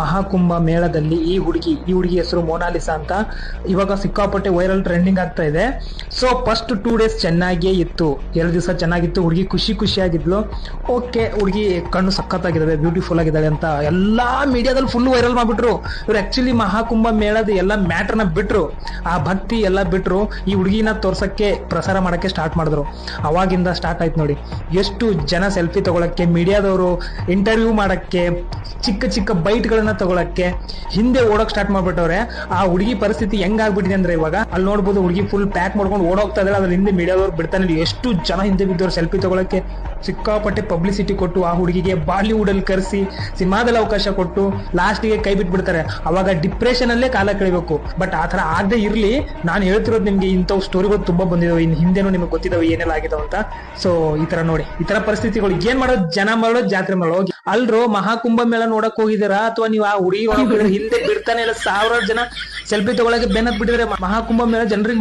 ಮಹಾಕುಂಭ ಮೇಳದಲ್ಲಿ ಈ ಹುಡುಗಿ ಹೆಸರು ಮೊನಾಲಿಸಾ ಅಂತ ಇವಾಗ ಸಿಕ್ಕಾಪಟ್ಟೆ ವೈರಲ್ ಟ್ರೆಂಡಿಂಗ್ ಆಗ್ತಾ ಇದೆ. ಸೊ ಫಸ್ಟ್ 2 ಡೇಸ್ ಚೆನ್ನಾಗಿಯೇ ಇತ್ತು, 2 ದಿವಸ ಚೆನ್ನಾಗಿತ್ತು. ಹುಡುಗಿ ಖುಷಿಯಾಗಿದ್ಲು. ಓಕೆ, ಹುಡುಗಿ ಕಣ್ಣು ಸಖತ್ತಾಗಿದ್ದಾವೆ, ಬ್ಯೂಟಿಫುಲ್ ಆಗಿದ್ದಾಳೆ ಅಂತ ಎಲ್ಲಾ ಮೀಡಿಯಾದಲ್ಲಿ ಫುಲ್ ವೈರಲ್ ಮಾಡ್ಬಿಟ್ರು. ಇವ್ರು ಆಕ್ಚುಲಿ ಮಹಾಕುಂಭ ಮೇಳದ ಎಲ್ಲ ಮ್ಯಾಟರ್ನ ಬಿಟ್ರು, ಆ ಭಕ್ತಿ ಎಲ್ಲ ಬಿಟ್ರು, ಈ ಹುಡುಗಿನ ತೋರ್ಸಕ್ಕೆ ಪ್ರಸಾರ ಮಾಡಕ್ಕೆ ಸ್ಟಾರ್ಟ್ ಮಾಡಿದ್ರು. ಅವಾಗಿಂದ ಸ್ಟಾರ್ಟ್ ಆಯ್ತು ನೋಡಿ, ಎಷ್ಟು ಜನ ಸೆಲ್ಫಿ ತಗೊಳಕ್ಕೆ, ಮೀಡಿಯಾದವರು ಇಂಟರ್ವ್ಯೂ ಮಾಡಕ್ಕೆ, ಚಿಕ್ಕ ಬೈಟ್ಗಳನ್ನ ತಗೊಳಕ್ಕೆ ಹಿಂದೆ ಓಡೋಕ್ ಸ್ಟಾರ್ಟ್ ಮಾಡ್ಬಿಟ್ಟವ್ರೆ. ಆ ಹುಡುಗಿ ಪರಿಸ್ಥಿತಿ ಹೆಂಗ್ ಆಗ್ಬಿಟ್ಟಿದೆ ಅಂದ್ರೆ ಇವಾಗ ಅಲ್ಲಿ ನೋಡ್ಬೋದು, ಹುಡುಗಿ ಫುಲ್ ಪ್ಯಾಕ್ ಮಾಡ್ಕೊಂಡು ಓಡೋಗ್ತಾ ಇದ್ದಾರೆ. ಅದ್ರ ಹಿಂದೆ ಮೀಡಿಯಾದವ್ರು ಬಿಡ್ತಾನೆ, ಎಷ್ಟು ಜನ ಹಿಂದೆ ಬಿದ್ದವ್ರು ಸೆಲ್ಫಿ ತಗೊಳಕ್ಕೆ. ಸಿಕ್ಕಾಪಟ್ಟೆ ಪಬ್ಲಿಸಿಟಿ ಕೊಟ್ಟು ಆ ಹುಡುಗಿಗೆ ಬಾಲಿವುಡ್ ಅಲ್ಲಿ ಕರೆಸಿ ಸಿನಿಮಾದಲ್ಲಿ ಅವಕಾಶ ಕೊಟ್ಟು ಲಾಸ್ಟ್ಗೆ ಕೈ ಬಿಟ್ಬಿಡ್ತಾರೆ. ಅವಾಗ ಡಿಪ್ರೆಷನ್ ಅಲ್ಲೇ ಕಾಲ ಕಳಿಬೇಕು. ಬಟ್ ಆ ತರ ಆಗದೆ ಇರ್ಲಿ, ನಾನು ಹೇಳ್ತಿರೋದು ನಿಮ್ಗೆ ಇಂಥವು ಸ್ಟೋರಿಗಳು ತುಂಬಾ ಬಂದಿದಾವೆ, ಇನ್ ಹಿಂದೆನೂ ನಿಮ್ಗೆ ಗೊತ್ತಿದಾವೆ ಏನೆಲ್ಲ ಆಗಿದಾವ ಅಂತ. ಸೊ ಈ ತರ ನೋಡಿ, ಈ ತರ ಪರಿಸ್ಥಿತಿಗಳು ಏನ್ ಮಾಡೋದು, ಜನ ಮಾಡೋದು, ಜಾತ್ರೆ ಮಾಡೋದು. ಅಲ್ರೋ ಮಹಾಕುಂಭ ಮೇಳ ನೋಡಕ್ ಹೋಗಿದ್ದೀರಾ ಅಥವಾ ನೀವು ಆ ಹುಡುಗಿ ಹಿಂದೆ ಬಿಡ್ತಾನೆ ಇಲ್ಲ, 1000 ಜನ ಸೆಲ್ಫಿ ತಗೊಳಕ್ಕೆ ಬೆನ್ನತ್ ಬಿಟ್ಟಿದ್ರೆ ಮಹಾಕುಂಭ ಮೇಳ ಜನರಿಗೆ